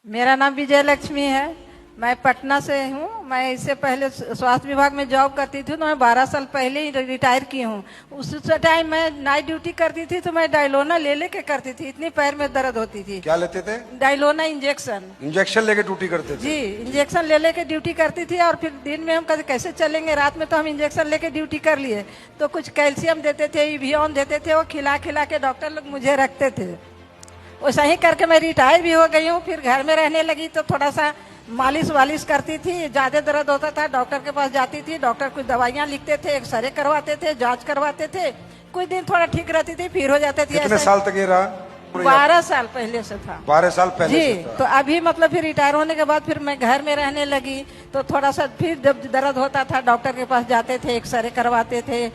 मेरा नाम विजय लक्ष्मी है। मैं पटना से हूँ। मैं इससे पहले स्वास्थ्य विभाग में जॉब करती थी, तो मैं 12 साल पहले ही रिटायर की हूँ। उस टाइम मैं नाइट ड्यूटी करती थी, तो मैं डायलोना ले लेके करती थी, इतनी पैर में दर्द होती थी। क्या लेते थे? डायलोना इंजेक्शन। इंजेक्शन लेके ड्यूटी करते थे? जी, इंजेक्शन ले लेके ड्यूटी करती थी। और फिर दिन में हम कैसे चलेंगे, रात में तो हम इंजेक्शन लेके ड्यूटी कर लिए। तो कुछ कैल्शियम देते थे, इवियन देते थे, वो खिला खिला के डॉक्टर लोग मुझे रखते थे। वैसा ही करके मैं रिटायर भी हो गई हूँ। फिर घर में रहने लगी तो थोड़ा सा मालिश वालिश करती थी। ज्यादा दर्द होता था, डॉक्टर के पास जाती थी। डॉक्टर कुछ दवाइयाँ लिखते थे, एक्सरे करवाते थे, जांच करवाते थे। कुछ दिन थोड़ा ठीक रहती थी, फिर हो जाते थे। कितने साल तक ये रहा? 12 साल पहले से था। 12 साल पहले जी से था। तो अभी मतलब फिर रिटायर होने के बाद फिर मैं घर में रहने लगी। तो थोड़ा सा फिर जब दर्द होता था, डॉक्टर के पास जाते थे, एक्सरे करवाते थे,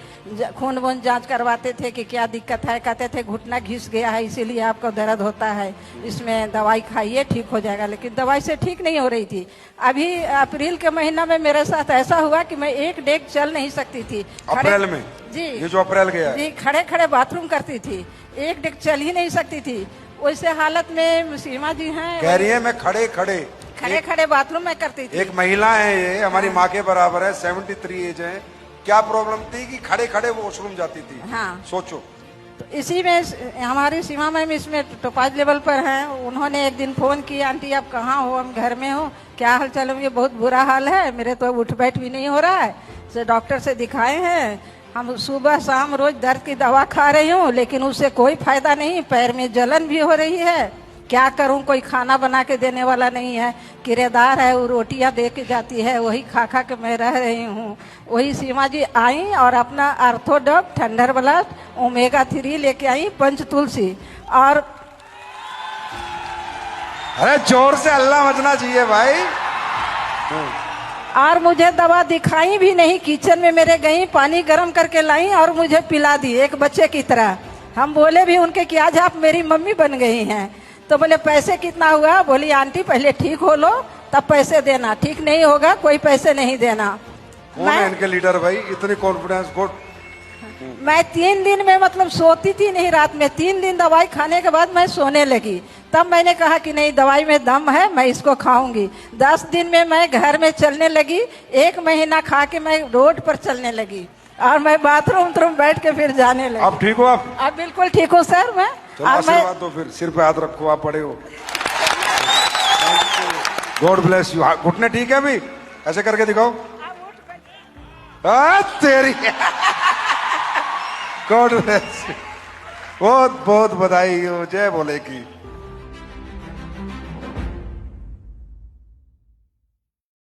खून वून जांच करवाते थे कि क्या दिक्कत है। कहते थे घुटना घिस गया है, इसीलिए आपको दर्द होता है, इसमें दवाई खाइए ठीक हो जाएगा। लेकिन दवाई से ठीक नहीं हो रही थी। अभी अप्रैल के महीना में मेरे साथ ऐसा हुआ कि मैं एक डेग चल नहीं सकती थी। अप्रैल में? जी, ये जो अप्रैल गया जी, खड़े खड़े बाथरूम करती थी, एक डेग चल ही नहीं सकती थी। वैसे हालत में सीमा जी हैं, कह रही है मैं खड़े खड़े बाथरूम में करती थी। एक महिला है, ये हमारी माँ के बराबर है, 73 एज है। क्या प्रॉब्लम थी कि खड़े खड़े वो वॉशरूम जाती थी? हाँ, सोचो। तो इसी में हमारी सीमा मैम इसमें टोपाज लेवल पर हैं। उन्होंने एक दिन फोन किया, आंटी आप कहाँ हो? हम घर में हो, क्या हाल चाल है? ये बहुत बुरा हाल है, मेरे तो उठ बैठ भी नहीं हो रहा है, से डॉक्टर से दिखाए हैं हम, सुबह शाम रोज दर्द की दवा खा रही हूँ, लेकिन उससे कोई फायदा नहीं, पैर में जलन भी हो रही है। क्या करूं, कोई खाना बना के देने वाला नहीं है। किराएदार है, वो रोटियां दे के जाती है, वही खा खा के मैं रह रही हूँ। वही सीमा जी आई और अपना आर्थोडॉक, थंडर ब्लास्ट, ओमेगा 3 लेके आई, पंच तुलसी। और अरे जोर से अल्लाह मचना चाहिए भाई। और मुझे दवा दिखाई भी नहीं, किचन में मेरे गई, पानी गर्म करके लाई और मुझे पिला दी एक बच्चे की तरह। हम बोले भी उनके कि आज आप मेरी मम्मी बन गई हैं। तो बोले पैसे कितना हुआ? बोली आंटी पहले ठीक हो लो तब पैसे देना, ठीक नहीं होगा कोई पैसे नहीं देना। कौन है इनके लीडर भाई? इतनी कॉन्फिडेंस गुड। मैं 3 दिन में मतलब सोती थी नहीं रात में। 3 दिन दवाई खाने के बाद मैं सोने लगी। तब मैंने कहा कि नहीं, दवाई में दम है, मैं इसको खाऊंगी। 10 दिन में मैं घर में चलने लगी। 1 महीना खा के मैं रोड पर चलने लगी और मैं बाथरूम बैठ के फिर जाने लगी। अब ठीक हो आप? अब बिल्कुल ठीक हूँ सर। मैं आशीर्वाद दो, फिर सिर पे हाथ रखो, आप पड़े हो। God bless you. घुटने ठीक है अभी? ऐसे करके दिखाओ। तेरी गॉड ब्लेस। बहुत बहुत बधाई हो, जय बोले की।